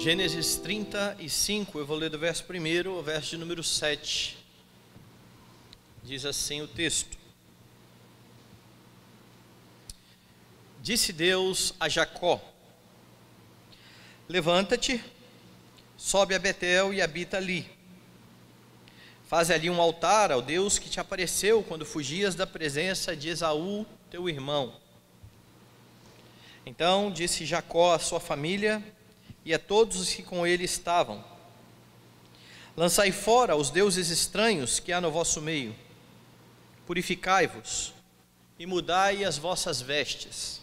Gênesis 35, eu vou ler do verso 1 ao verso de número 7. Diz assim o texto: Disse Deus a Jacó: Levanta-te, sobe a Betel e habita ali. Faze ali um altar ao Deus que te apareceu quando fugias da presença de Esaú, teu irmão. Então disse Jacó à sua família e a todos os que com ele estavam: Lançai fora os deuses estranhos que há no vosso meio, purificai-vos e mudai as vossas vestes.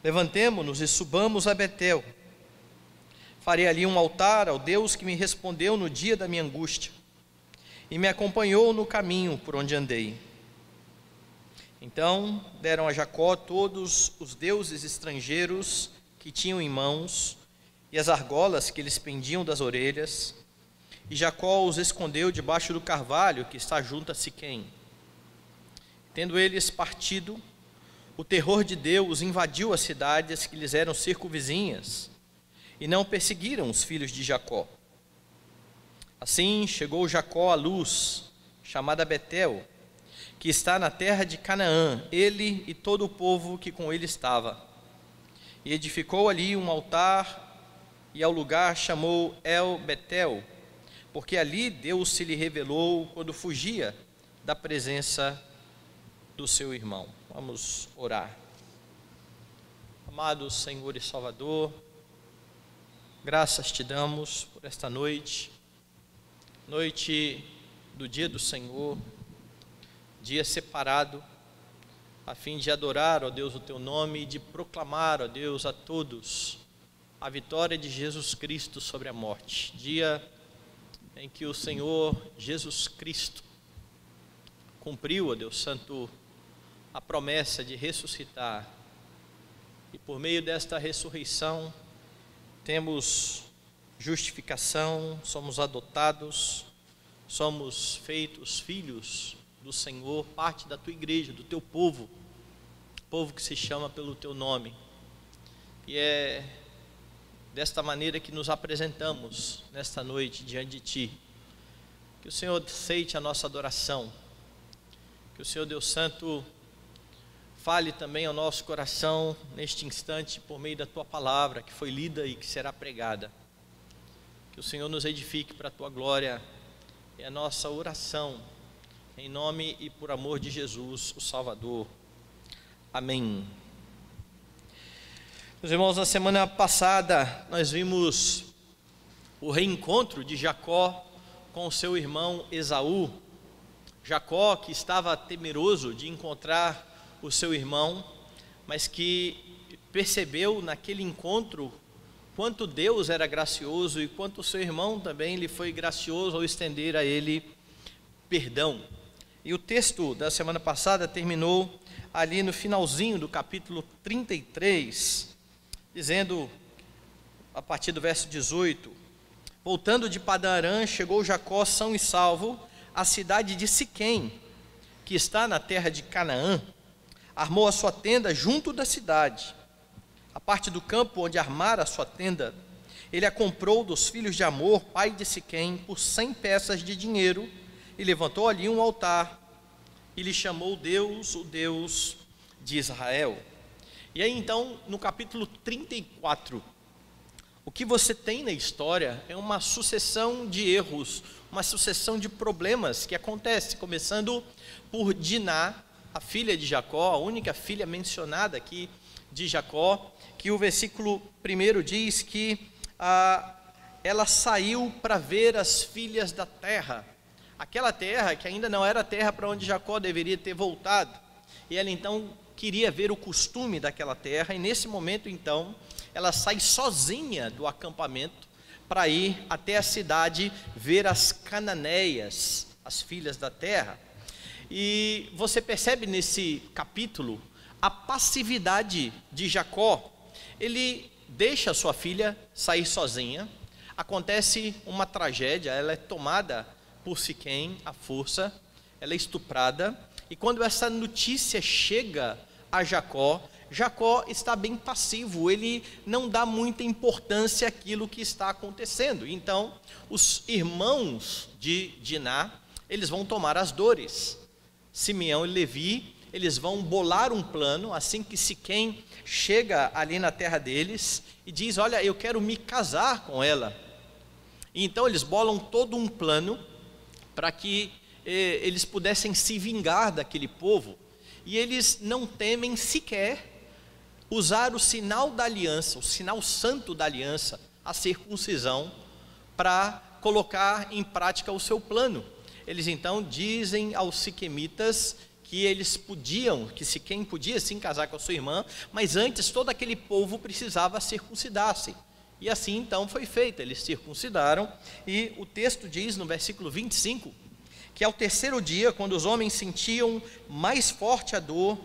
Levantemo-nos e subamos a Betel. Farei ali um altar ao Deus que me respondeu no dia da minha angústia e me acompanhou no caminho por onde andei. Então deram a Jacó todos os deuses estrangeiros que tinham em mãos e as argolas que eles pendiam das orelhas, e Jacó os escondeu debaixo do carvalho que está junto a Siquém. Tendo eles partido, o terror de Deus invadiu as cidades que lhes eram circunvizinhas, e não perseguiram os filhos de Jacó. Assim chegou Jacó à luz, chamada Betel, que está na terra de Canaã, ele e todo o povo que com ele estava. E edificou ali um altar, e ao lugar chamou El Betel, porque ali Deus se lhe revelou quando fugia da presença do seu irmão. Vamos orar. Amado Senhor e Salvador, graças te damos por esta noite, noite do dia do Senhor, dia separado, a fim de adorar, ó Deus, o teu nome e de proclamar, ó Deus, a todos a vitória de Jesus Cristo sobre a morte. Dia em que o Senhor Jesus Cristo cumpriu, ó Deus Santo, a promessa de ressuscitar, e por meio desta ressurreição temos justificação, somos adotados, somos feitos filhos do Senhor, parte da tua igreja, do teu povo, povo que se chama pelo teu nome. E é desta maneira que nos apresentamos nesta noite diante de ti. Que o Senhor aceite a nossa adoração, que o Senhor Deus Santo fale também ao nosso coração neste instante por meio da tua palavra que foi lida e que será pregada. Que o Senhor nos edifique para a tua glória. É a nossa oração em nome e por amor de Jesus, o Salvador. Amém. Meus irmãos, na semana passada nós vimos o reencontro de Jacó com o seu irmão Esaú. Jacó, que estava temeroso de encontrar o seu irmão, mas que percebeu naquele encontro quanto Deus era gracioso e quanto o seu irmão também lhe foi gracioso ao estender a ele perdão. E o texto da semana passada terminou ali no finalzinho do capítulo 33, dizendo, a partir do verso 18: Voltando de Padã Arã, chegou Jacó são e salvo à cidade de Siquém, que está na terra de Canaã. Armou a sua tenda junto da cidade. A parte do campo onde armara a sua tenda, ele a comprou dos filhos de Amor, pai de Siquém, por 100 peças de dinheiro, e levantou ali um altar, e lhe chamou Deus, o Deus de Israel. E aí então, no capítulo 34, o que você tem na história é uma sucessão de erros, uma sucessão de problemas que acontece, começando por Diná, a filha de Jacó, a única filha mencionada aqui de Jacó, que o versículo 1 diz que ela saiu para ver as filhas da terra, aquela terra que ainda não era a terra para onde Jacó deveria ter voltado, e ela então queria ver o costume daquela terra, e nesse momento então, ela sai sozinha do acampamento para ir até a cidade ver as cananeias, as filhas da terra. E você percebe nesse capítulo a passividade de Jacó. Ele deixa a sua filha sair sozinha, acontece uma tragédia, ela é tomada por Siquém à força, ela é estuprada, e quando essa notícia chega a Jacó, Jacó está bem passivo, ele não dá muita importância àquilo que está acontecendo. Então, os irmãos de Diná, eles vão tomar as dores. Simeão e Levi, eles vão bolar um plano, assim que Siquém chega ali na terra deles e diz: olha, eu quero me casar com ela. E então eles bolam todo um plano para que eles pudessem se vingar daquele povo. E eles não temem sequer usar o sinal da aliança, o sinal santo da aliança, a circuncisão, para colocar em prática o seu plano. Eles então dizem aos siquemitas que eles podiam, que Siquém podia sim casar com a sua irmã, mas antes todo aquele povo precisava circuncidar-se. E assim então foi feito, eles circuncidaram, e o texto diz no versículo 25, que ao terceiro dia, quando os homens sentiam mais forte a dor,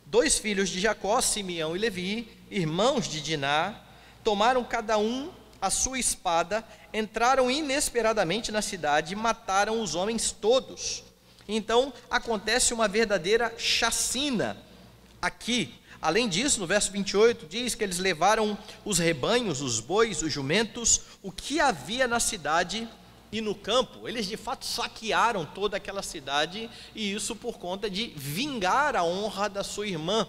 2 filhos de Jacó, Simeão e Levi, irmãos de Diná, tomaram cada um a sua espada, entraram inesperadamente na cidade e mataram os homens todos. Então acontece uma verdadeira chacina aqui. Além disso, no verso 28, diz que eles levaram os rebanhos, os bois, os jumentos, o que havia na cidade e no campo. Eles de fato saquearam toda aquela cidade, e isso por conta de vingar a honra da sua irmã.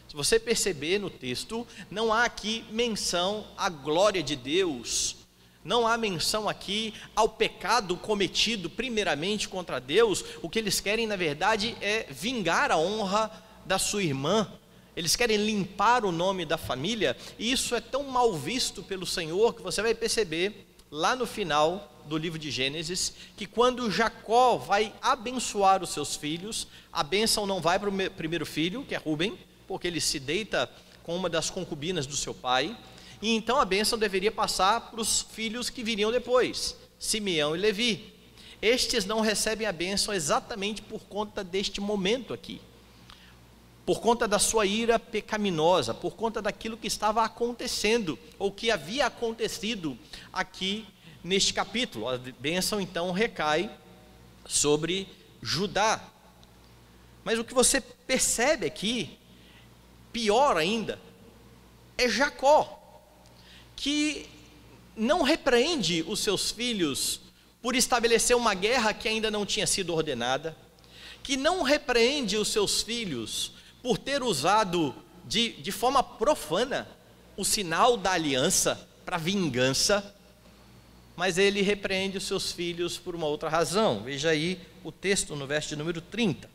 Se você perceber no texto, não há aqui menção à glória de Deus, não há menção aqui ao pecado cometido primeiramente contra Deus. O que eles querem na verdade é vingar a honra da sua irmã. Eles querem limpar o nome da família, e isso é tão mal visto pelo Senhor que você vai perceber lá no final do livro de Gênesis, que quando Jacó vai abençoar os seus filhos, a bênção não vai para o primeiro filho, que é Rúben, porque ele se deita com uma das concubinas do seu pai, e então a bênção deveria passar para os filhos que viriam depois, Simeão e Levi. Estes não recebem a bênção exatamente por conta deste momento aqui, por conta da sua ira pecaminosa, por conta daquilo que estava acontecendo, ou que havia acontecido aqui neste capítulo. A bênção então recai sobre Judá. Mas o que você percebe aqui, pior ainda, é Jacó, que não repreende os seus filhos por estabelecer uma guerra que ainda não tinha sido ordenada, que não repreende os seus filhos por ter usado de forma profana o sinal da aliança para vingança, mas ele repreende os seus filhos por uma outra razão. Veja aí o texto no verso de número 30.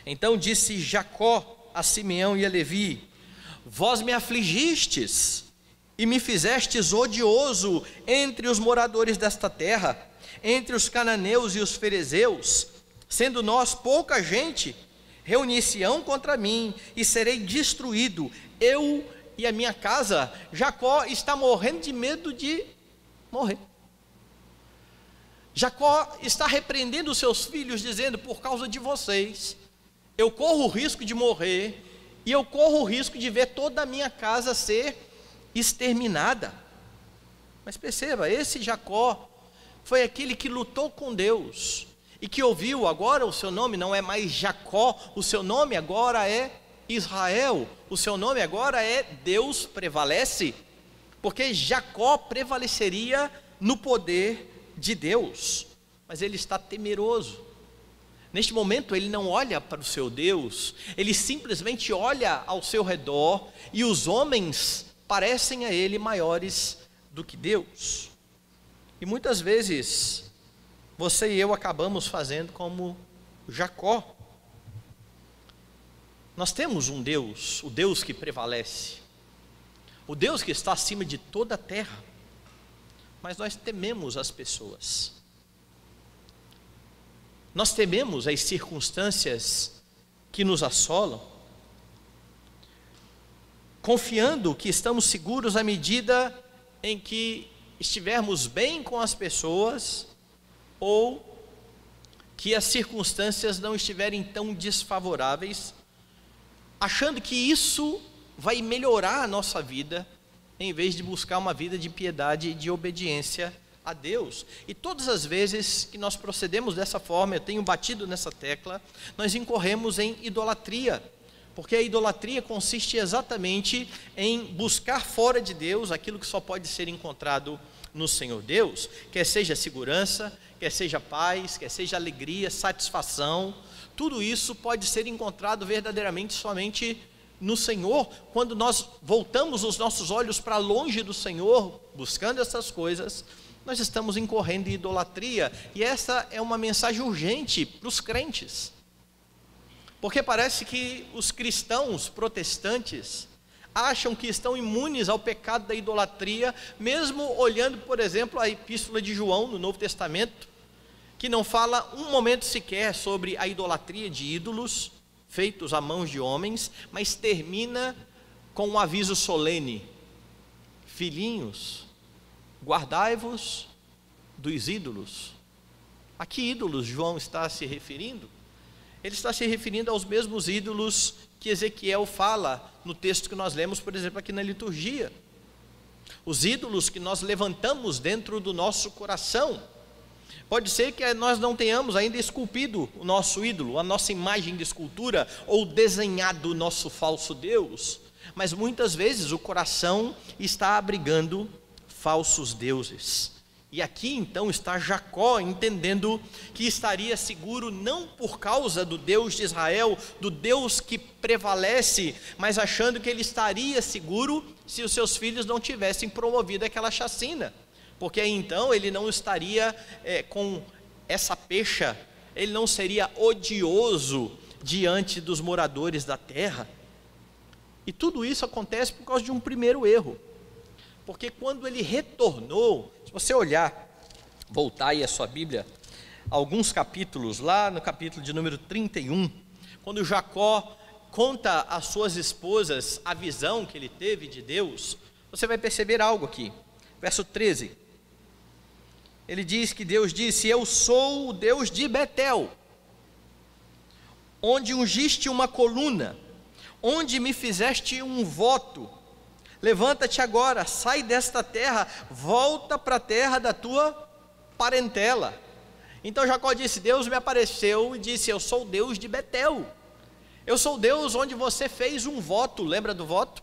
Então disse Jacó a Simeão e a Levi: vós me afligistes e me fizestes odioso entre os moradores desta terra, entre os cananeus e os ferezeus, sendo nós pouca gente. Reunir-se-ão contra mim e serei destruído, eu e a minha casa. Jacó está morrendo de medo de morrer. Jacó está repreendendo os seus filhos, dizendo: por causa de vocês, eu corro o risco de morrer, e eu corro o risco de ver toda a minha casa ser exterminada. Mas perceba, esse Jacó foi aquele que lutou com Deus, e que ouviu. Agora o seu nome não é mais Jacó, o seu nome agora é Israel, o seu nome agora é Deus prevalece, porque Jacó prevaleceria no poder de Deus, mas ele está temeroso. Neste momento ele não olha para o seu Deus, ele simplesmente olha ao seu redor, e os homens parecem a ele maiores do que Deus. E muitas vezes você e eu acabamos fazendo como Jacó. Nós temos um Deus, o Deus que prevalece, o Deus que está acima de toda a terra, mas nós tememos as pessoas, nós tememos as circunstâncias que nos assolam, confiando que estamos seguros à medida em que estivermos bem com as pessoas, ou que as circunstâncias não estiverem tão desfavoráveis, achando que isso vai melhorar a nossa vida, em vez de buscar uma vida de piedade e de obediência a Deus. E todas as vezes que nós procedemos dessa forma, eu tenho batido nessa tecla, nós incorremos em idolatria, Porque a idolatria consiste exatamente em buscar fora de Deus aquilo que só pode ser encontrado no Senhor Deus, quer seja segurança, quer seja paz, quer seja alegria, satisfação. Tudo isso pode ser encontrado verdadeiramente somente no Senhor. Quando nós voltamos os nossos olhos para longe do Senhor, buscando essas coisas, nós estamos incorrendo em idolatria. E essa é uma mensagem urgente para os crentes, porque parece que os cristãos protestantes acham que estão imunes ao pecado da idolatria, mesmo olhando, por exemplo, a epístola de João no Novo Testamento, que não fala um momento sequer sobre a idolatria de ídolos feitos a mãos de homens, mas termina com um aviso solene: filhinhos, guardai-vos dos ídolos. A que ídolos João está se referindo? Ele está se referindo aos mesmos ídolos que Ezequiel fala no texto que nós lemos, por exemplo, aqui na liturgia. Os ídolos que nós levantamos dentro do nosso coração. Pode ser que nós não tenhamos ainda esculpido o nosso ídolo, a nossa imagem de escultura, ou desenhado o nosso falso Deus, mas muitas vezes o coração está abrigando falsos deuses. E aqui então está Jacó entendendo que estaria seguro não por causa do Deus de Israel, do Deus que prevalece, mas achando que ele estaria seguro se os seus filhos não tivessem promovido aquela chacina, porque aí então ele não estaria com essa pecha, ele não seria odioso diante dos moradores da terra. E tudo isso acontece por causa de um primeiro erro, porque quando ele retornou, se você olhar, voltar aí a sua Bíblia, alguns capítulos, lá no capítulo de número 31, quando Jacó conta às suas esposas a visão que ele teve de Deus, você vai perceber algo aqui. Verso 13, ele diz que Deus disse: eu sou o Deus de Betel, onde ungiste uma coluna, onde me fizeste um voto. Levanta-te agora, sai desta terra, volta para a terra da tua parentela. Então Jacó disse: Deus me apareceu e disse: eu sou o Deus de Betel, eu sou o Deus onde você fez um voto. Lembra do voto?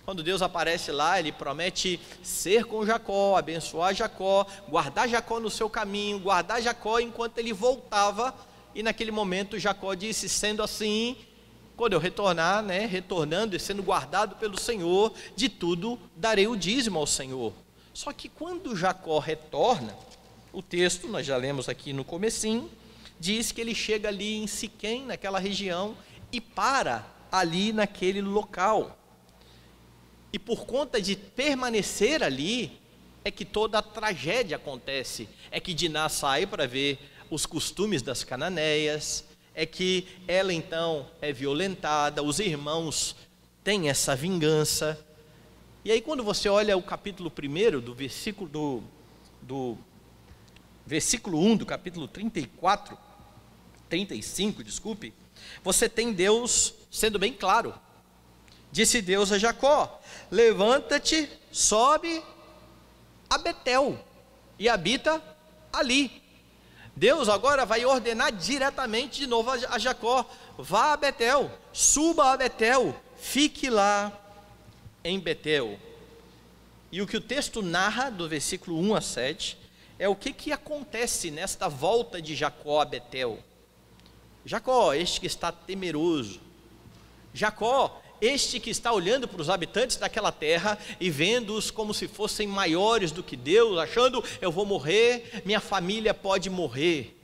Quando Deus aparece lá, ele promete ser com Jacó, abençoar Jacó, guardar Jacó no seu caminho, guardar Jacó enquanto ele voltava. E naquele momento Jacó disse: sendo assim, quando eu retornar, retornando e sendo guardado pelo Senhor, de tudo darei o dízimo ao Senhor. Só que quando Jacó retorna, o texto, nós já lemos aqui no comecinho, diz que ele chega ali em Siquém, naquela região, e para ali naquele local. E por conta de permanecer ali, é que toda a tragédia acontece. É que Diná sai para ver os costumes das cananeias, é que ela então é violentada, os irmãos têm essa vingança. E aí quando você olha o capítulo 1 do versículo 1 do capítulo 35, você tem Deus sendo bem claro. Disse Deus a Jacó: levanta-te, sobe a Betel e habita ali. Deus agora vai ordenar diretamente de novo a Jacó: vá a Betel, suba a Betel, fique lá em Betel. E o que o texto narra do versículo 1 a 7 é o que acontece nesta volta de Jacó a Betel. Jacó, este que está temeroso, Jacó, este que está olhando para os habitantes daquela terra e vendo-os como se fossem maiores do que Deus, achando: eu vou morrer, minha família pode morrer.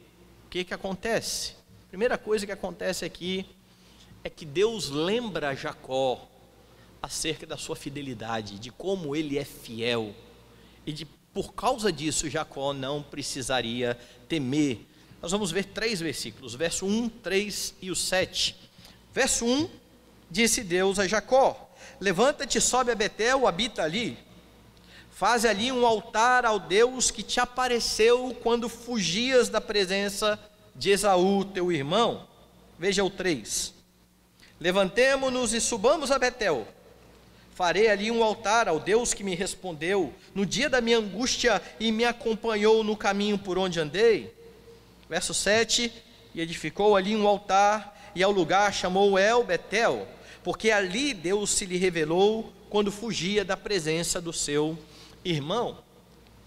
O que acontece? A primeira coisa que acontece aqui é que Deus lembra Jacó acerca da sua fidelidade, de como ele é fiel, e por causa disso Jacó não precisaria temer. Nós vamos ver 3 versículos, verso 1, 3 e o 7. Verso 1, disse Deus a Jacó: levanta-te, sobe a Betel, habita ali, faze ali um altar ao Deus que te apareceu quando fugias da presença de Esaú, teu irmão. Veja o 3, levantemo-nos e subamos a Betel, farei ali um altar ao Deus que me respondeu no dia da minha angústia e me acompanhou no caminho por onde andei. Verso 7, e edificou ali um altar, e ao lugar chamou El Betel, porque ali Deus se lhe revelou quando fugia da presença do seu irmão.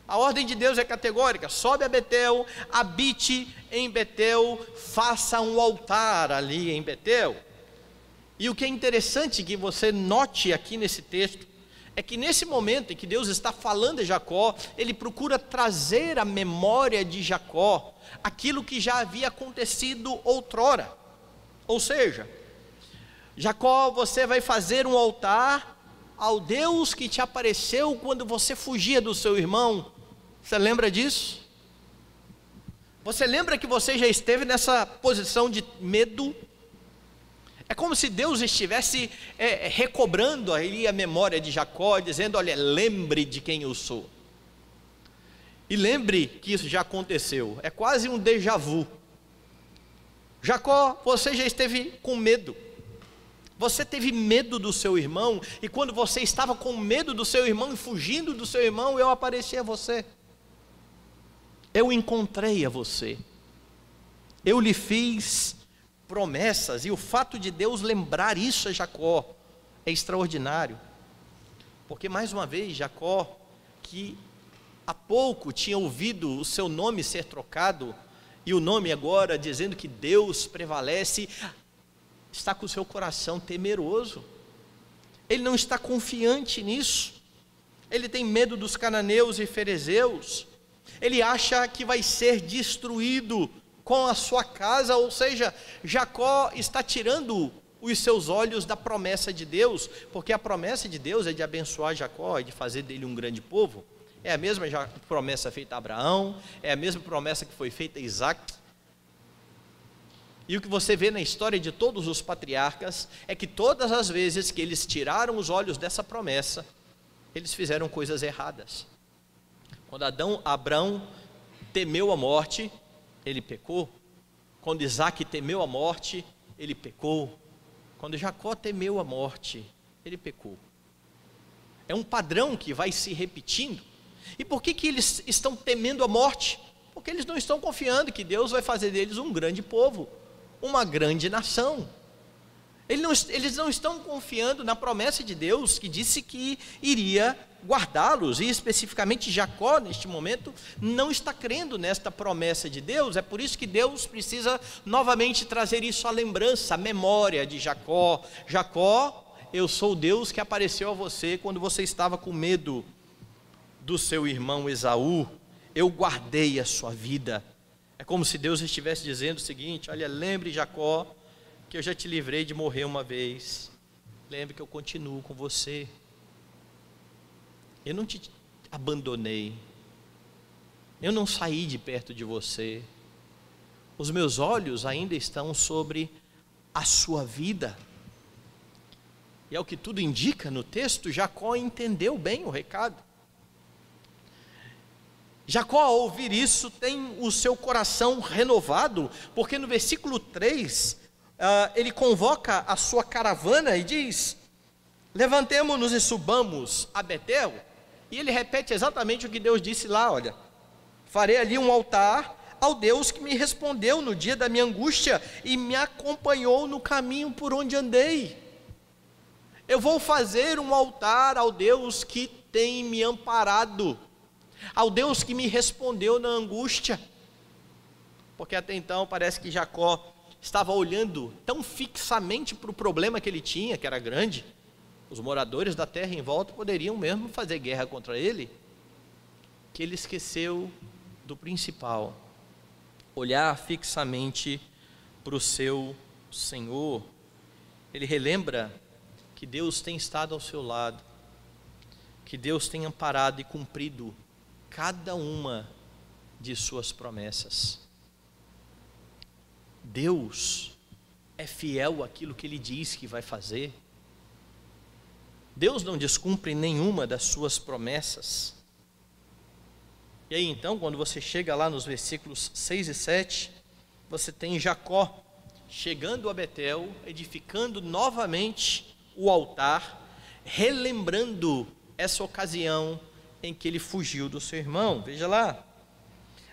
A ordem de Deus é categórica: sobe a Betel, habite em Betel, faça um altar ali em Betel. E o que é interessante que você note aqui nesse texto, é que nesse momento em que Deus está falando a Jacó, Ele procura trazer à memória de Jacó aquilo que já havia acontecido outrora. Ou seja, Jacó, você vai fazer um altar ao Deus que te apareceu quando você fugia do seu irmão. Você lembra disso? Você lembra que você já esteve nessa posição de medo? É como se Deus estivesse recobrando ali a memória de Jacó, dizendo: olha, lembre de quem eu sou. E lembre que isso já aconteceu. É quase um déjà vu. Jacó, você já esteve com medo. Você teve medo do seu irmão, e quando você estava com medo do seu irmão e fugindo do seu irmão, eu apareci a você. Eu encontrei a você. Eu lhe fiz promessas, e o fato de Deus lembrar isso a Jacó é extraordinário, porque mais uma vez Jacó, que há pouco tinha ouvido o seu nome ser trocado, e o nome agora dizendo que Deus prevalece, está com o seu coração temeroso. Ele não está confiante nisso. Ele tem medo dos cananeus e ferezeus. Ele acha que vai ser destruído com a sua casa, ou seja, Jacó está tirando os seus olhos da promessa de Deus, porque a promessa de Deus é de abençoar Jacó e de fazer dele um grande povo. É a mesma promessa feita a Abraão, é a mesma promessa que foi feita a Isaac. E o que você vê na história de todos os patriarcas é que todas as vezes que eles tiraram os olhos dessa promessa, eles fizeram coisas erradas. Quando Abraão temeu a morte, ele pecou. Quando Isaac temeu a morte, ele pecou. Quando Jacó temeu a morte, ele pecou. É um padrão que vai se repetindo. E por que eles estão temendo a morte? Porque eles não estão confiando que Deus vai fazer deles um grande povo, uma grande nação. Eles não estão confiando na promessa de Deus, que disse que iria guardá-los, e especificamente Jacó, neste momento, não está crendo nesta promessa de Deus. É por isso que Deus precisa novamente trazer isso à lembrança, à memória de Jacó. Jacó, eu sou o Deus que apareceu a você quando você estava com medo do seu irmão Esaú. Eu guardei a sua vida. É como se Deus estivesse dizendo o seguinte: olha, lembre, Jacó, que eu já te livrei de morrer uma vez. Lembre que eu continuo com você. Eu não te abandonei. Eu não saí de perto de você. Os meus olhos ainda estão sobre a sua vida. E é o que tudo indica no texto, Jacó entendeu bem o recado. Jacó, ao ouvir isso, tem o seu coração renovado, porque no versículo 3, ele convoca a sua caravana e diz: levantemo-nos e subamos a Betel. E ele repete exatamente o que Deus disse lá: olha, farei ali um altar ao Deus que me respondeu no dia da minha angústia e me acompanhou no caminho por onde andei. Eu vou fazer um altar ao Deus que tem me amparado, ao Deus que me respondeu na angústia. Porque até então parece que Jacó estava olhando tão fixamente para o problema que ele tinha, que era grande. Os moradores da terra em volta poderiam mesmo fazer guerra contra ele, que ele esqueceu do principal: olhar fixamente para o seu Senhor. Ele relembra que Deus tem estado ao seu lado, que Deus tem amparado e cumprido cada uma de suas promessas. Deus é fiel àquilo que Ele diz que vai fazer. Deus não descumpre nenhuma das suas promessas. E aí então, quando você chega lá nos versículos 6 e 7, você tem Jacó chegando a Betel, edificando novamente o altar, relembrando essa ocasião em que ele fugiu do seu irmão. Veja lá: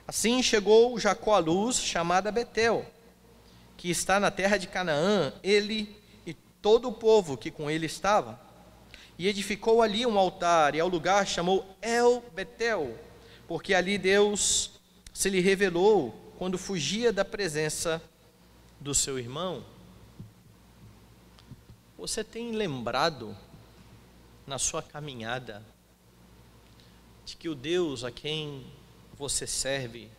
assim chegou Jacó à luz chamada Betel, que está na terra de Canaã, ele e todo o povo que com ele estava. E edificou ali um altar, e ao lugar chamou El Betel, porque ali Deus se lhe revelou quando fugia da presença do seu irmão. Você tem lembrado na sua caminhada de que o Deus a quem você serve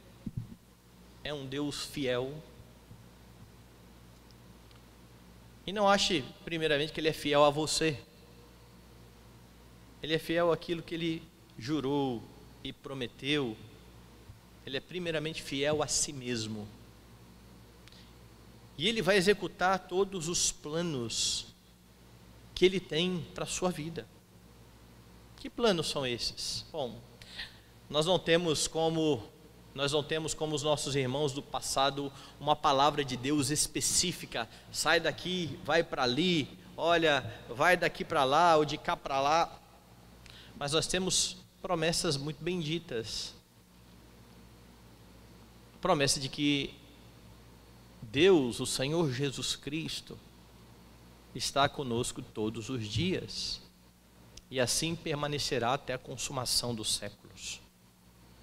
é um Deus fiel? E não ache primeiramente que Ele é fiel a você. Ele é fiel àquilo que Ele jurou e prometeu. Ele é primeiramente fiel a si mesmo. E Ele vai executar todos os planos que Ele tem para a sua vida. Que planos são esses? Bom, nós não temos como os nossos irmãos do passado uma palavra de Deus específica. Sai daqui, vai para ali, olha, vai daqui para lá ou de cá para lá. Mas nós temos promessas muito benditas. Promessa de que Deus, o Senhor Jesus Cristo, está conosco todos os dias. E assim permanecerá até a consumação dos séculos.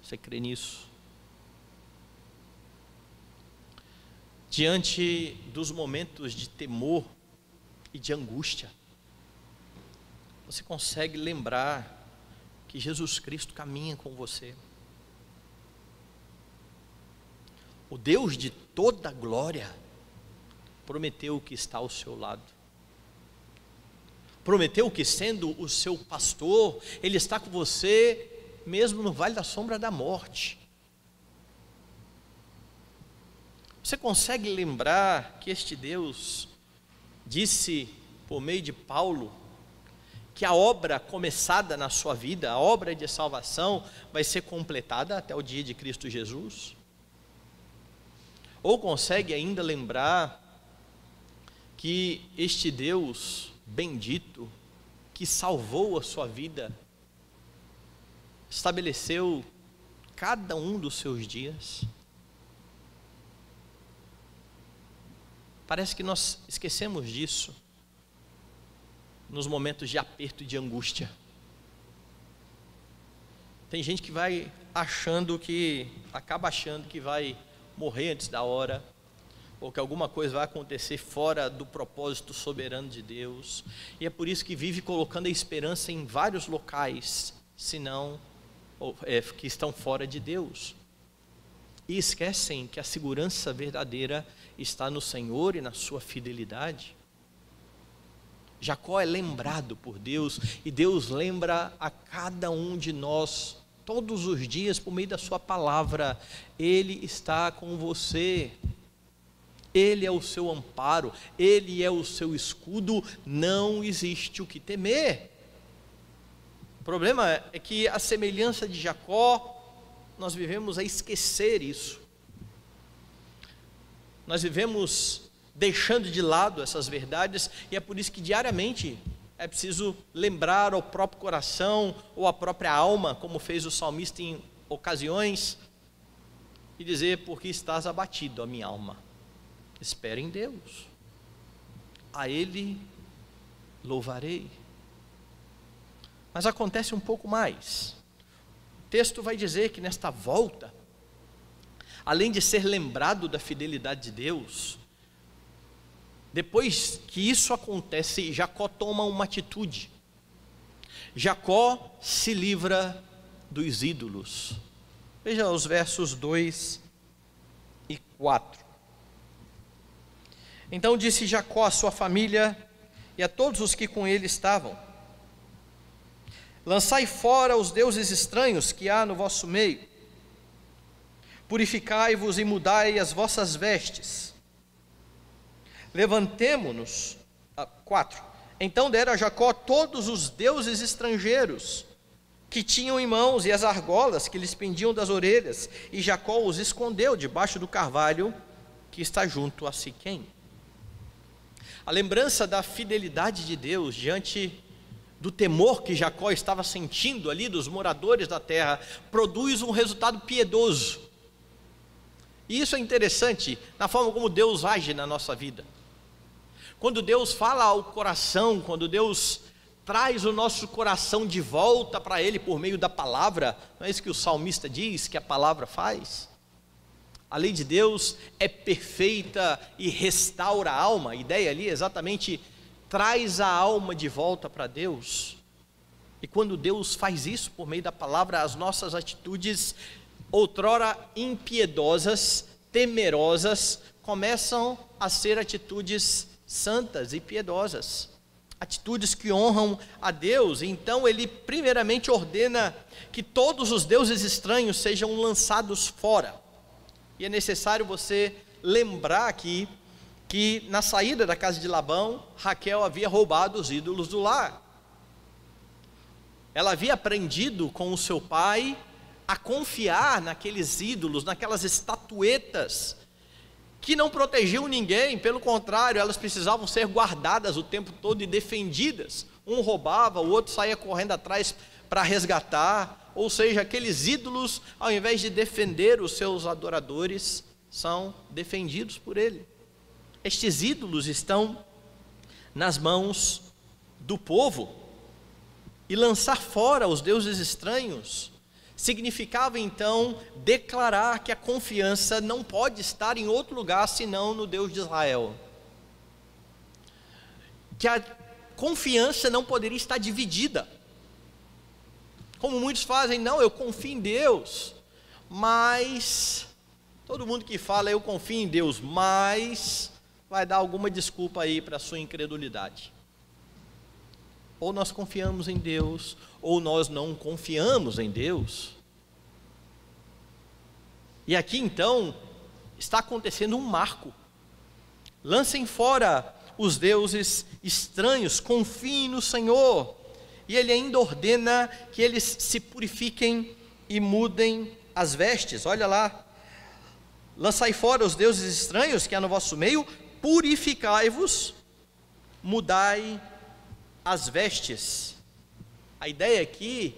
Você crê nisso? Diante dos momentos de temor e de angústia, você consegue lembrar que Jesus Cristo caminha com você. O Deus de toda glória prometeu que está ao seu lado. Prometeu que, sendo o seu pastor, Ele está com você, mesmo no vale da sombra da morte. Você consegue lembrar que este Deus disse, por meio de Paulo, que a obra começada na sua vida, a obra de salvação, vai ser completada até o dia de Cristo Jesus? Ou consegue ainda lembrar que este Deus bendito, que salvou a sua vida, estabeleceu cada um dos seus dias? Parece que nós esquecemos disso nos momentos de aperto e de angústia. Tem gente que acaba achando que vai morrer antes da hora, ou que alguma coisa vai acontecer fora do propósito soberano de Deus, e é por isso que vive colocando a esperança em vários locais, que estão fora de Deus, e esquecem que a segurança verdadeira está no Senhor e na sua fidelidade. Jacó é lembrado por Deus, e Deus lembra a cada um de nós, todos os dias, por meio da sua palavra. Ele está com você, Ele é o seu amparo, Ele é o seu escudo, não existe o que temer. O problema é que, a semelhança de Jacó, nós vivemos a esquecer isso. Nós vivemos deixando de lado essas verdades, e é por isso que diariamente é preciso lembrar ao próprio coração ou à própria alma, como fez o salmista em ocasiões, e dizer: porque estás abatido, a minha alma? Espera em Deus, a Ele louvarei. Mas acontece um pouco mais. O texto vai dizer que nesta volta, além de ser lembrado da fidelidade de Deus, depois que isso acontece, Jacó toma uma atitude. Jacó se livra dos ídolos. Veja os versos 2 e 4. Então disse Jacó à sua família e a todos os que com ele estavam: lançai fora os deuses estranhos que há no vosso meio, purificai-vos e mudai as vossas vestes. Levantemo-nos. 4. Então deram a Jacó todos os deuses estrangeiros que tinham em mãos e as argolas que lhes pendiam das orelhas, e Jacó os escondeu debaixo do carvalho que está junto a Siquém. A lembrança da fidelidade de Deus diante do temor que Jacó estava sentindo ali dos moradores da terra produz um resultado piedoso. E isso é interessante na forma como Deus age na nossa vida. Quando Deus fala ao coração, quando Deus traz o nosso coração de volta para Ele por meio da palavra, não é isso que o salmista diz, que a palavra faz? A lei de Deus é perfeita e restaura a alma. A ideia ali é exatamente traz a alma de volta para Deus. E quando Deus faz isso por meio da palavra, as nossas atitudes, outrora impiedosas, temerosas, começam a ser atitudes santas e piedosas, atitudes que honram a Deus. Então ele primeiramente ordena que todos os deuses estranhos sejam lançados fora. E é necessário você lembrar aqui que na saída da casa de Labão, Raquel havia roubado os ídolos do lar. Ela havia aprendido com o seu pai a confiar naqueles ídolos, naquelas estatuetas que não protegiam ninguém, pelo contrário, elas precisavam ser guardadas o tempo todo e defendidas. Um roubava, o outro saía correndo atrás para resgatar. Ou seja, aqueles ídolos, ao invés de defender os seus adoradores, são defendidos por ele. Estes ídolos estão nas mãos do povo, e lançar fora os deuses estranhos significava então declarar que a confiança não pode estar em outro lugar senão no Deus de Israel, que a confiança não poderia estar dividida, como muitos fazem. Não, eu confio em Deus, mas todo mundo que fala eu confio em Deus, mas vai dar alguma desculpa aí para a sua incredulidade. Ou nós confiamos em Deus, ou nós não confiamos em Deus. E aqui então, está acontecendo um marco. Lancem fora os deuses estranhos, confiem no Senhor. E ele ainda ordena que eles se purifiquem e mudem as vestes. Olha lá, lançai fora os deuses estranhos que há no vosso meio, purificai-vos, mudai as vestes. A ideia aqui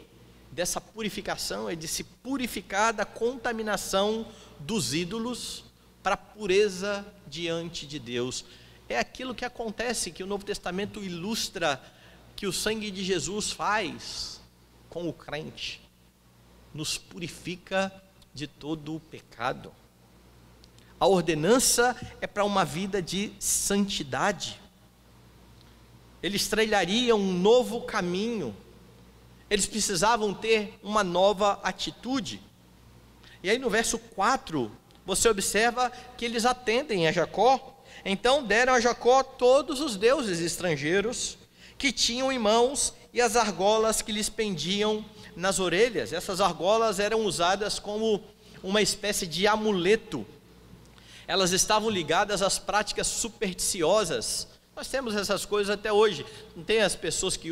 dessa purificação é de se purificar da contaminação dos ídolos para a pureza diante de Deus. É aquilo que acontece, que o Novo Testamento ilustra, que o sangue de Jesus faz com o crente, nos purifica de todo o pecado. A ordenança é para uma vida de santidade. Eles trilhariam um novo caminho, eles precisavam ter uma nova atitude. E aí no verso 4, você observa que eles atendem a Jacó. Então deram a Jacó todos os deuses estrangeiros que tinham em mãos e as argolas que lhes pendiam nas orelhas. Essas argolas eram usadas como uma espécie de amuleto. Elas estavam ligadas às práticas supersticiosas. Nós temos essas coisas até hoje. Não tem as pessoas que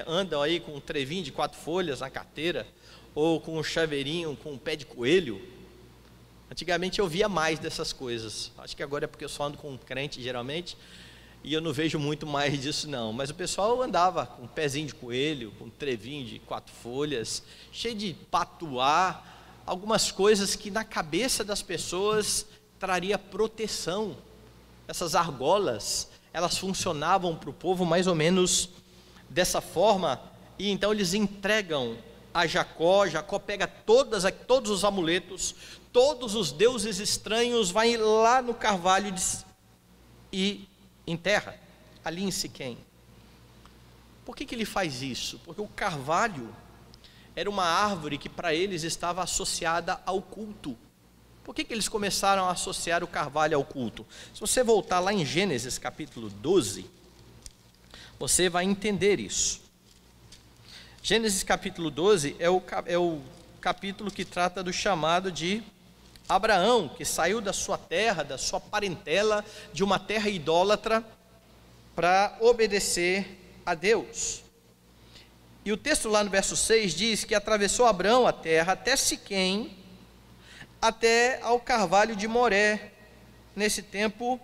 andam aí com um trevinho de 4 folhas na carteira, ou com um chaveirinho com um pé de coelho? Antigamente eu via mais dessas coisas. Acho que agora é porque eu só ando com um crente geralmente, e eu não vejo muito mais disso não. Mas o pessoal andava com um pezinho de coelho, com um trevinho de 4 folhas, cheio de patuá, algumas coisas que na cabeça das pessoas traria proteção. Essas argolas, elas funcionavam para o povo mais ou menos dessa forma. E então eles entregam a Jacó. Jacó pega todos os amuletos, todos os deuses estranhos, vai lá no carvalho e enterra, ali em Siquém. Por que ele faz isso? Porque o carvalho era uma árvore que para eles estava associada ao culto. Por que eles começaram a associar o carvalho ao culto? Se você voltar lá em Gênesis capítulo 12, você vai entender isso. Gênesis capítulo 12 é o capítulo que trata do chamado de Abraão, que saiu da sua terra, da sua parentela, de uma terra idólatra, para obedecer a Deus. E o texto lá no verso 6 diz que atravessou Abraão a terra até Siquém, até ao carvalho de Moré. Nesse tempo,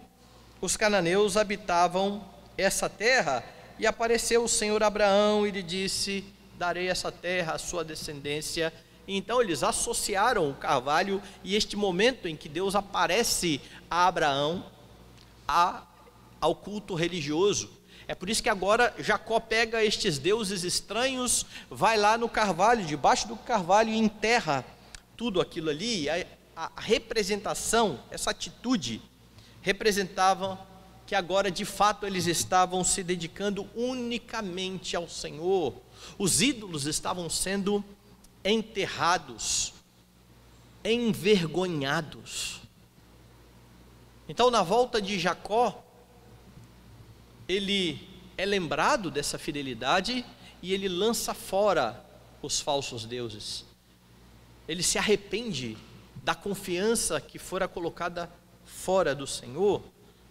os cananeus habitavam essa terra, e apareceu o Senhor a Abraão e lhe disse: darei essa terra à sua descendência. E então eles associaram o carvalho e este momento em que Deus aparece a Abraão ao culto religioso. É por isso que agora Jacó pega estes deuses estranhos, vai lá no carvalho, debaixo do carvalho, e enterra tudo aquilo ali. A representação, essa atitude, representava que agora de fato eles estavam se dedicando unicamente ao Senhor. Os ídolos estavam sendo enterrados, envergonhados. Então, na volta de Jacó, ele é lembrado dessa fidelidade e ele lança fora os falsos deuses. Ele se arrepende da confiança que fora colocada fora do Senhor.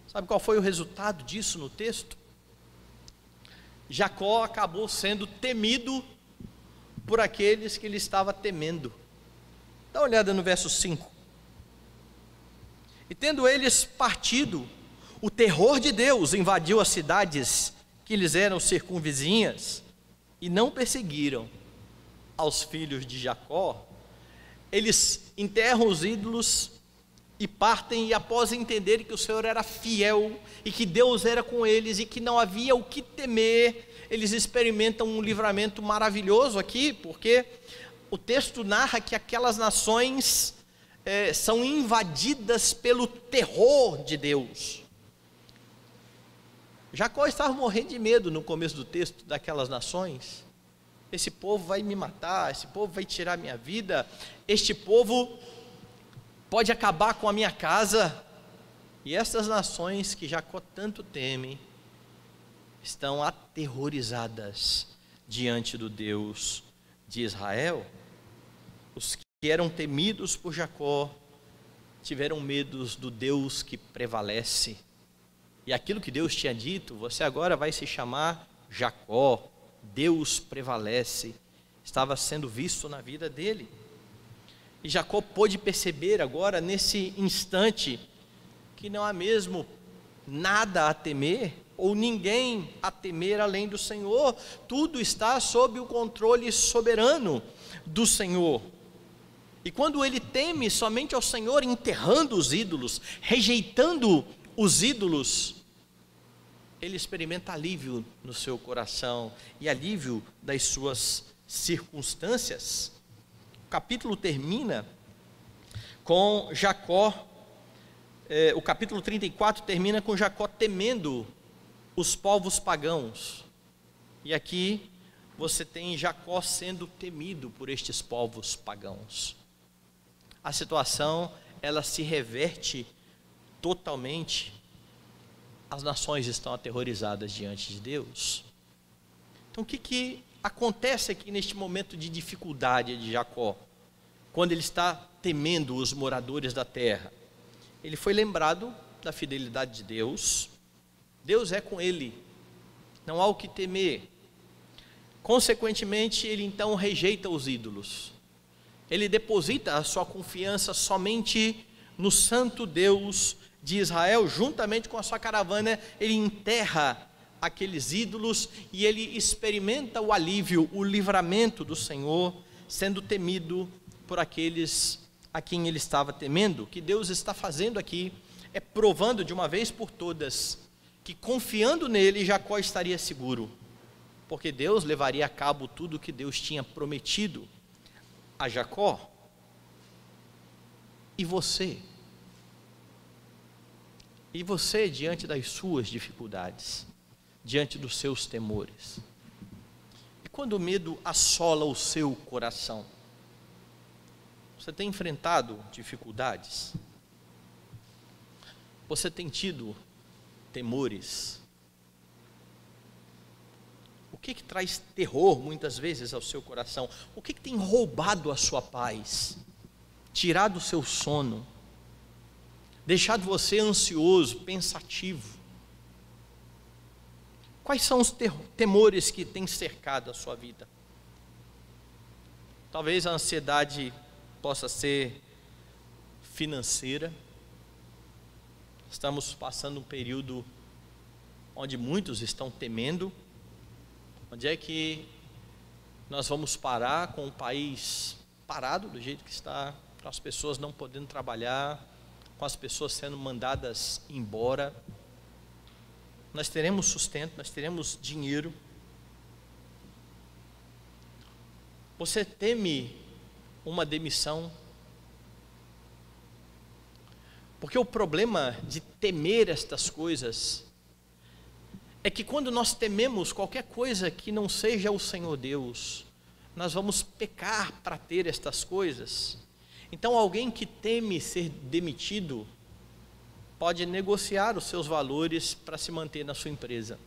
Sabe qual foi o resultado disso no texto? Jacó acabou sendo temido por aqueles que ele estava temendo. Dá uma olhada no verso 5. E tendo eles partido, o terror de Deus invadiu as cidades que lhes eram circunvizinhas, e não perseguiram aos filhos de Jacó. Eles enterram os ídolos e partem, e após entenderem que o Senhor era fiel, e que Deus era com eles, e que não havia o que temer, eles experimentam um livramento maravilhoso aqui, porque o texto narra que aquelas nações são invadidas pelo terror de Deus. Jacó estava morrendo de medo no começo do texto daquelas nações. Esse povo vai me matar, esse povo vai tirar minha vida, este povo pode acabar com a minha casa. E essas nações que Jacó tanto teme, estão aterrorizadas diante do Deus de Israel. Os que eram temidos por Jacó tiveram medo do Deus que prevalece. E aquilo que Deus tinha dito, você agora vai se chamar Jacó, Deus prevalece, estava sendo visto na vida dele. E Jacó pôde perceber agora, nesse instante, que não há mesmo nada a temer, ou ninguém a temer além do Senhor. Tudo está sob o controle soberano do Senhor. E quando ele teme somente ao Senhor, enterrando os ídolos, rejeitando os ídolos, ele experimenta alívio no seu coração e alívio das suas circunstâncias. O capítulo termina com Jacó, o capítulo 34 termina com Jacó temendo os povos pagãos. E aqui você tem Jacó sendo temido por estes povos pagãos. A situação, ela se reverte totalmente. As nações estão aterrorizadas diante de Deus. Então o que acontece aqui neste momento de dificuldade de Jacó? Quando ele está temendo os moradores da terra, ele foi lembrado da fidelidade de Deus. Deus é com ele, não há o que temer. Consequentemente, ele então rejeita os ídolos. Ele deposita a sua confiança somente no santo Deus de Israel. Juntamente com a sua caravana, ele enterra aqueles ídolos e ele experimenta o alívio, o livramento do Senhor, sendo temido por aqueles a quem ele estava temendo. O que Deus está fazendo aqui é provando de uma vez por todas que, confiando nele, Jacó estaria seguro, porque Deus levaria a cabo tudo o que Deus tinha prometido a Jacó. E você? E você diante das suas dificuldades, diante dos seus temores? E quando o medo assola o seu coração, você tem enfrentado dificuldades? Você tem tido temores? O que traz terror muitas vezes ao seu coração? O que tem roubado a sua paz? Tirado o seu sono? Deixado você ansioso, pensativo? Quais são os temores que têm cercado a sua vida? Talvez a ansiedade possa ser financeira. Estamos passando um período onde muitos estão temendo. Onde é que nós vamos parar com o país parado do jeito que está, com as pessoas não podendo trabalhar, com as pessoas sendo mandadas embora? nós teremos sustento, nós teremos dinheiro. Você teme uma demissão? Porque o problema de temer estas coisas é que quando nós tememos qualquer coisa que não seja o Senhor Deus, nós vamos pecar para ter estas coisas. Então alguém que teme ser demitido pode negociar os seus valores para se manter na sua empresa.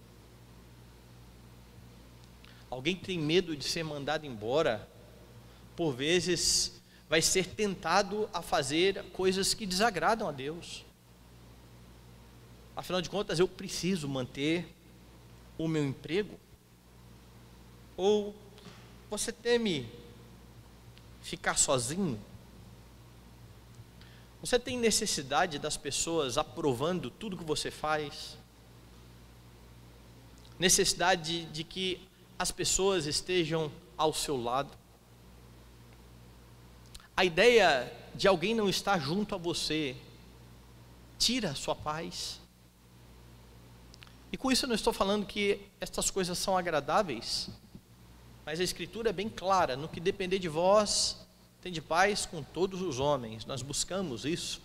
Alguém que tem medo de ser mandado embora, por vezes vai ser tentado a fazer coisas que desagradam a Deus. Afinal de contas, eu preciso manter o meu emprego? Ou você teme ficar sozinho? Você tem necessidade das pessoas aprovando tudo que você faz? Necessidade de que as pessoas estejam ao seu lado? A ideia de alguém não estar junto a você tira a sua paz. E com isso eu não estou falando que estas coisas são agradáveis, mas a Escritura é bem clara: no que depender de vós, tende paz com todos os homens. Nós buscamos isso,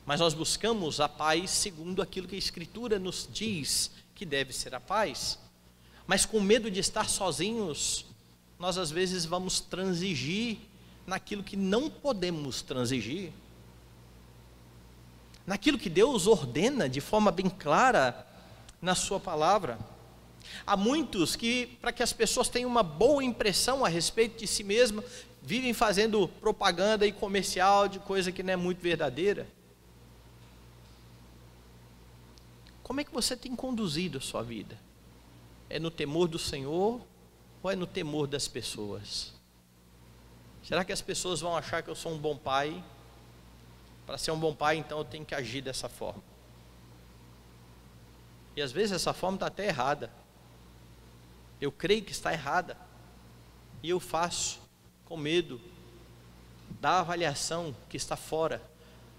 mas nós buscamos a paz segundo aquilo que a Escritura nos diz que deve ser a paz. Mas com medo de estar sozinhos, nós às vezes vamos transigir naquilo que não podemos transigir, naquilo que Deus ordena de forma bem clara na sua palavra. Há muitos que, para que as pessoas tenham uma boa impressão a respeito de si mesmas, vivem fazendo propaganda e comercial de coisa que não é muito verdadeira. Como é que você tem conduzido a sua vida? É no temor do Senhor ou é no temor das pessoas? Será que as pessoas vão achar que eu sou um bom pai? Para ser um bom pai, então eu tenho que agir dessa forma. E às vezes essa forma está até errada. Eu creio que está errada. E eu faço com medo da avaliação que está fora.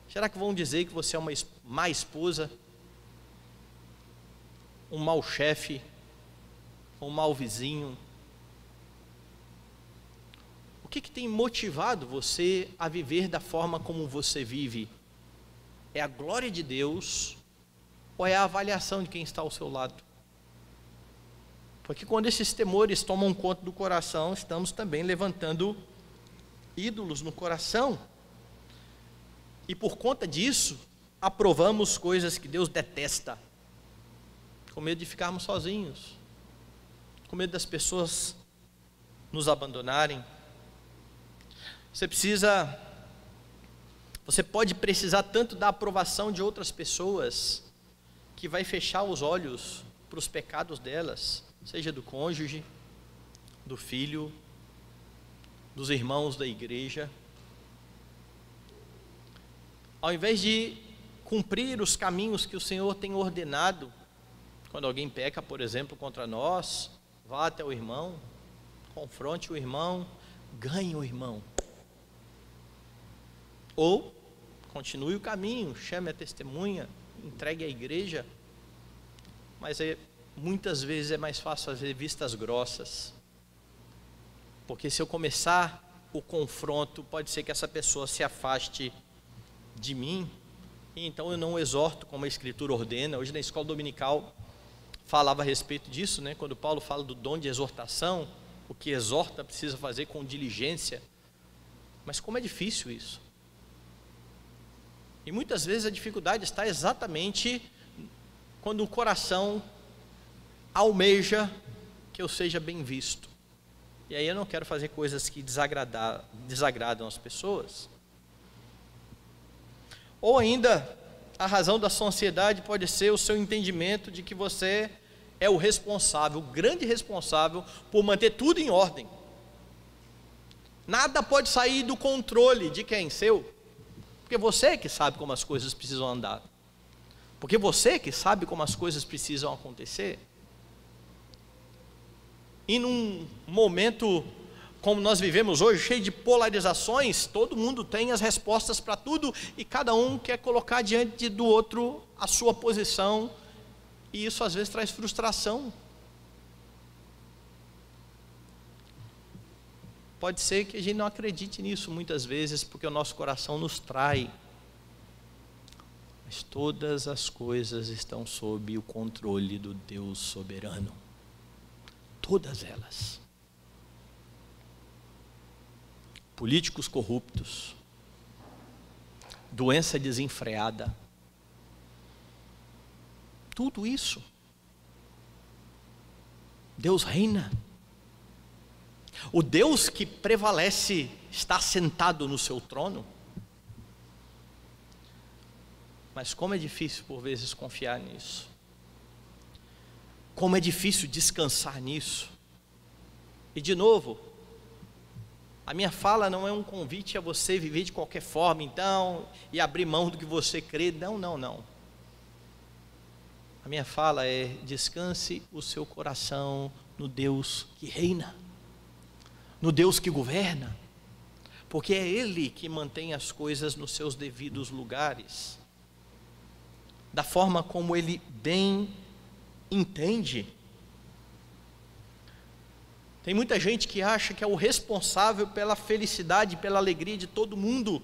Será que vão dizer que você é uma má esposa, um mau chefe, um mau vizinho? O que tem motivado você a viver da forma como você vive? É a glória de Deus ou é a avaliação de quem está ao seu lado? Porque quando esses temores tomam conta do coração, estamos também levantando ídolos no coração. E por conta disso, aprovamos coisas que Deus detesta. Com medo de ficarmos sozinhos, com medo das pessoas nos abandonarem. Você pode precisar tanto da aprovação de outras pessoas, que vai fechar os olhos para os pecados delas, seja do cônjuge, do filho, dos irmãos da igreja. Ao invés de cumprir os caminhos que o Senhor tem ordenado, quando alguém peca, por exemplo, contra nós, vá até o irmão, confronte o irmão, ganhe o irmão. Ou continue o caminho, chame a testemunha, entregue à igreja. Mas muitas vezes é mais fácil fazer vistas grossas, porque se eu começar o confronto, pode ser que essa pessoa se afaste de mim, e então eu não exorto como a Escritura ordena. Hoje na escola dominical falava a respeito disso, né? Quando Paulo fala do dom de exortação, o que exorta precisa fazer com diligência. Mas como é difícil isso. E muitas vezes a dificuldade está exatamente quando o coração almeja que eu seja bem visto. E aí eu não quero fazer coisas que desagradam as pessoas. Ou ainda, a razão da sua ansiedade pode ser o seu entendimento de que você é o responsável, o grande responsável por manter tudo em ordem. Nada pode sair do controle de quem? Seu. Porque você que sabe como as coisas precisam andar. Porque você que sabe como as coisas precisam acontecer. E num momento como nós vivemos hoje, cheio de polarizações, todo mundo tem as respostas para tudo e cada um quer colocar diante do outro a sua posição E isso às vezes traz frustração. Pode ser que a gente não acredite nisso muitas vezes, porque o nosso coração nos trai. Mas todas as coisas estão sob o controle do Deus soberano. Todas elas. Políticos corruptos, doença desenfreada, tudo isso. Deus reina. O Deus que prevalece está sentado no seu trono. Mas como é difícil por vezes confiar nisso. Como é difícil descansar nisso. E de novo, a minha fala não é um convite a você viver de qualquer forma, então, e abrir mão do que você crê. Não. A minha fala é: descanse o seu coração no Deus que reina, no Deus que governa, porque é Ele que mantém as coisas nos seus devidos lugares, da forma como Ele bem entende. Tem muita gente que acha que é o responsável pela felicidade, pela alegria de todo mundo,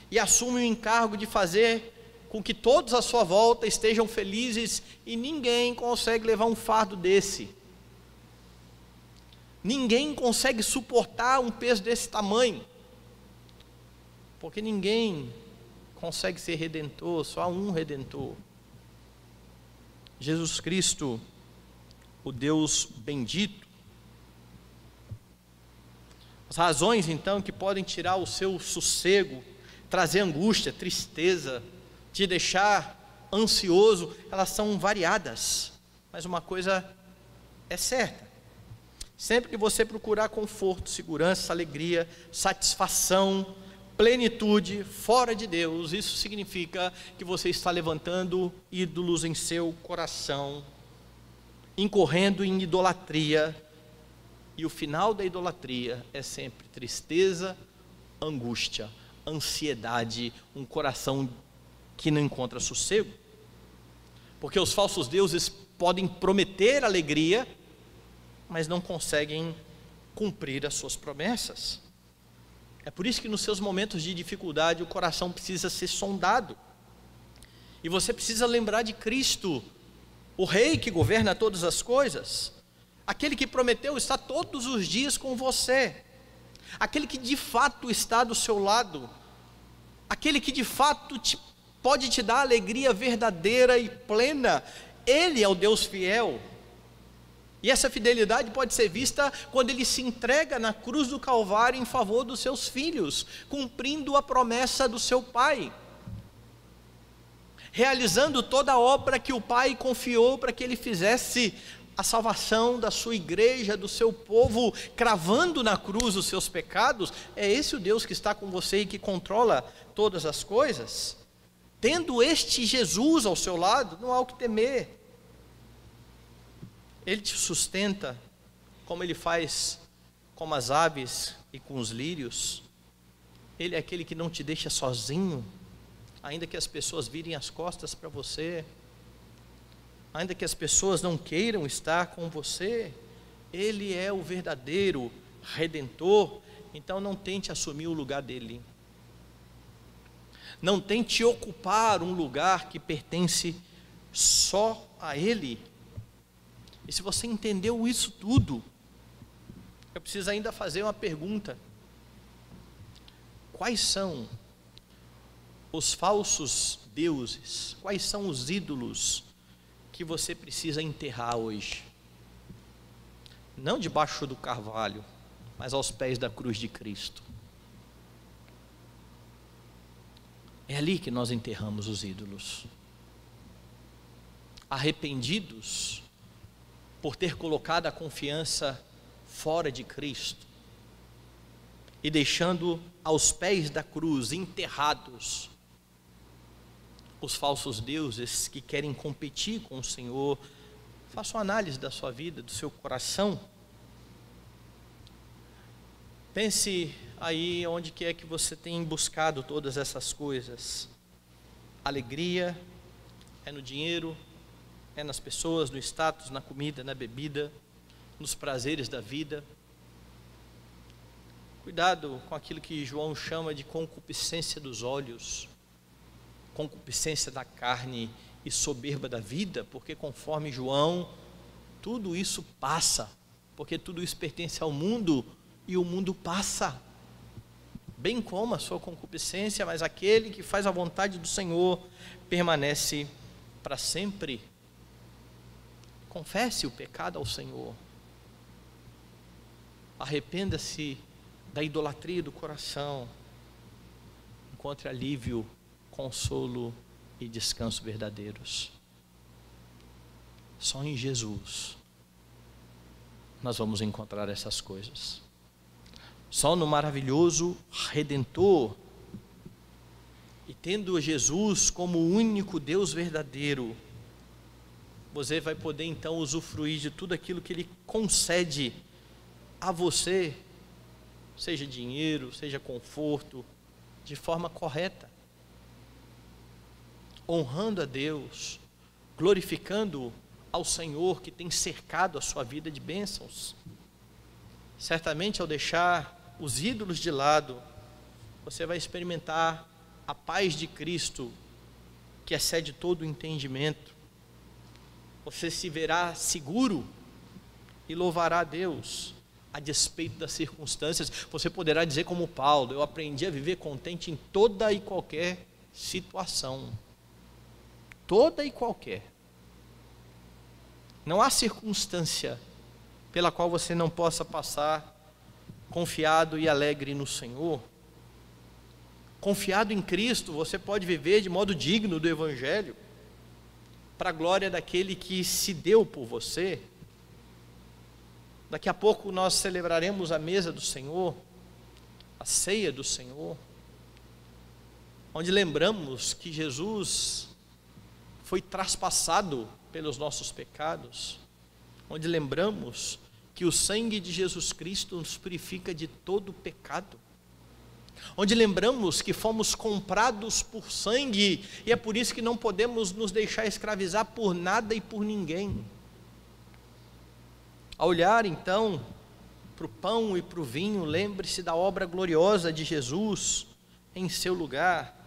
e assume o encargo de fazer com que todos à sua volta estejam felizes, e ninguém consegue levar um fardo desse. Ninguém consegue suportar um peso desse tamanho, porque ninguém consegue ser redentor, só há um redentor, Jesus Cristo, o Deus bendito. As razões então que podem tirar o seu sossego, trazer angústia, tristeza, te deixar ansioso, elas são variadas, mas uma coisa é certa: sempre que você procurar conforto, segurança, alegria, satisfação, plenitude fora de Deus, isso significa que você está levantando ídolos em seu coração, incorrendo em idolatria, e o final da idolatria é sempre tristeza, angústia, ansiedade, um coração que não encontra sossego, porque os falsos deuses podem prometer alegria, mas não conseguem cumprir as suas promessas. É por isso que nos seus momentos de dificuldade o coração precisa ser sondado, e você precisa lembrar de Cristo, o Rei que governa todas as coisas, aquele que prometeu estar todos os dias com você, aquele que de fato está do seu lado, aquele que de fato pode te dar alegria verdadeira e plena. Ele é o Deus fiel, e essa fidelidade pode ser vista quando Ele se entrega na cruz do Calvário em favor dos seus filhos, cumprindo a promessa do seu Pai, realizando toda a obra que o Pai confiou para que Ele fizesse, a salvação da sua igreja, do seu povo, cravando na cruz os seus pecados. É esse o Deus que está com você e que controla todas as coisas. Tendo este Jesus ao seu lado, não há o que temer. Ele te sustenta, como Ele faz com as aves e com os lírios. Ele é aquele que não te deixa sozinho, ainda que as pessoas virem as costas para você, ainda que as pessoas não queiram estar com você. Ele é o verdadeiro Redentor. Então não tente assumir o lugar dele, não tente ocupar um lugar que pertence só a Ele. E se você entendeu isso tudo, eu preciso ainda fazer uma pergunta: quais são os falsos deuses, quais são os ídolos que você precisa enterrar hoje? Não debaixo do carvalho, mas aos pés da cruz de Cristo. É ali que nós enterramos os ídolos, arrependidos por ter colocado a confiança fora de Cristo e deixando aos pés da cruz enterrados os falsos deuses que querem competir com o Senhor. Faça uma análise da sua vida, do seu coração. Pense aí onde que é que você tem buscado todas essas coisas. Alegria é no dinheiro, é nas pessoas, no status, na comida, na bebida, nos prazeres da vida. Cuidado com aquilo que João chama de concupiscência dos olhos, concupiscência da carne e soberba da vida, porque conforme João, tudo isso passa, porque tudo isso pertence ao mundo e o mundo passa, bem como a sua concupiscência, mas aquele que faz a vontade do Senhor permanece para sempre. Confesse o pecado ao Senhor, arrependa-se da idolatria do coração, encontre alívio, consolo e descanso verdadeiros. Só em Jesus nós vamos encontrar essas coisas. Só no maravilhoso Redentor, e tendo Jesus como o único Deus verdadeiro, você vai poder então usufruir de tudo aquilo que Ele concede a você, seja dinheiro, seja conforto, de forma correta, honrando a Deus, glorificando ao Senhor que tem cercado a sua vida de bênçãos. Certamente, ao deixar os ídolos de lado, você vai experimentar a paz de Cristo, que excede todo o entendimento. Você se verá seguro e louvará a Deus, a despeito das circunstâncias. Você poderá dizer como Paulo: eu aprendi a viver contente em toda e qualquer situação. Toda e qualquer. Não há circunstância pela qual você não possa passar confiado e alegre no Senhor. Confiado em Cristo, você pode viver de modo digno do Evangelho, para a glória daquele que se deu por você. Daqui a pouco nós celebraremos a mesa do Senhor, a ceia do Senhor, onde lembramos que Jesus foi traspassado pelos nossos pecados, onde lembramos que o sangue de Jesus Cristo nos purifica de todo pecado, onde lembramos que fomos comprados por sangue, e é por isso que não podemos nos deixar escravizar por nada e por ninguém. Ao olhar então para o pão e para o vinho, lembre-se da obra gloriosa de Jesus em seu lugar.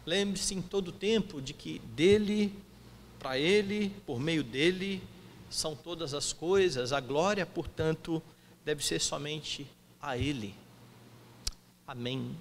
Lembre-se em todo o tempo de que dele, para ele, por meio dele, são todas as coisas. A glória, portanto, deve ser somente a ele. Amém.